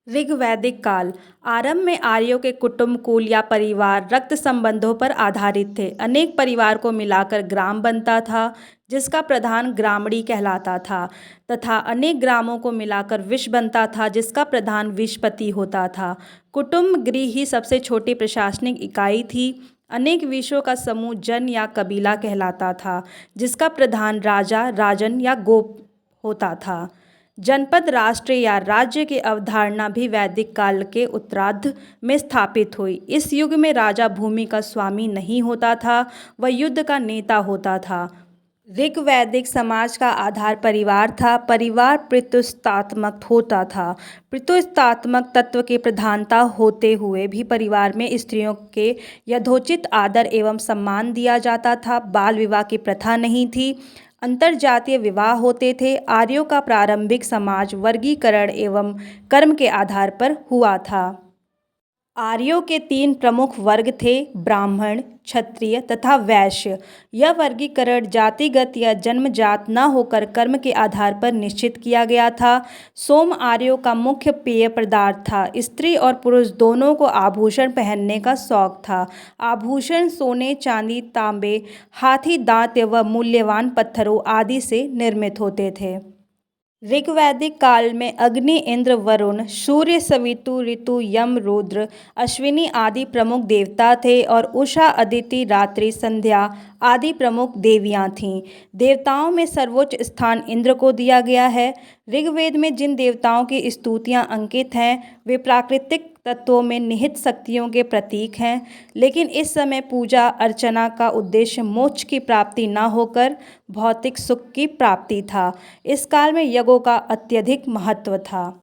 ऋग्वैदिक काल आरंभ में आर्यों के कुटुंब, कुल या परिवार रक्त संबंधों पर आधारित थे। अनेक परिवार को मिलाकर ग्राम बनता था, जिसका प्रधान ग्रामणी कहलाता था, तथा अनेक ग्रामों को मिलाकर विश बनता था, जिसका प्रधान विशपति होता था। कुटुंब गृह ही सबसे छोटी प्रशासनिक इकाई थी। अनेक विशों का समूह जन या कबीला कहलाता था, जिसका प्रधान राजा, राजन या गोप होता था। जनपद, राष्ट्र या राज्य की अवधारणा भी वैदिक काल के उत्तरार्ध में स्थापित हुई। इस युग में राजा भूमि का स्वामी नहीं होता था, वह युद्ध का नेता होता था। ऋग्वैदिक समाज का आधार परिवार था। परिवार पितृत्वात्मक होता था। पितृत्वात्मक तत्व की प्रधानता होते हुए भी परिवार में स्त्रियों के यथोचित आदर एवं सम्मान दिया जाता था। बाल विवाह की प्रथा नहीं थी। अंतरजातीय विवाह होते थे। आर्यों का प्रारंभिक समाज वर्गीकरण एवं कर्म के आधार पर हुआ था। आर्यों के 3 प्रमुख वर्ग थे: ब्राह्मण, क्षत्रिय तथा वैश्य। यह वर्गीकरण जातिगत या जन्मजात न होकर कर्म के आधार पर निश्चित किया गया था। सोम आर्यों का मुख्य पेय पदार्थ था। स्त्री और पुरुष दोनों को आभूषण पहनने का शौक था। आभूषण सोने, चांदी, तांबे, हाथी दांत व मूल्यवान पत्थरों आदि से निर्मित होते थे। ऋग्वैदिक काल में अग्नि, इंद्र, वरुण, सूर्य, सवितु, ऋतु, यम, रुद्र, अश्विनी आदि प्रमुख देवता थे और उषा, अदिति, रात्रि, संध्या आदि प्रमुख देवियां थीं। देवताओं में सर्वोच्च स्थान इंद्र को दिया गया है। ऋग्वेद में जिन देवताओं की स्तुतियां अंकित हैं, वे प्राकृतिक तत्वों में निहित शक्तियों के प्रतीक हैं, लेकिन इस समय पूजा अर्चना का उद्देश्य मोक्ष की प्राप्ति न होकर भौतिक सुख की प्राप्ति था। इस काल में यज्ञों का अत्यधिक महत्व था।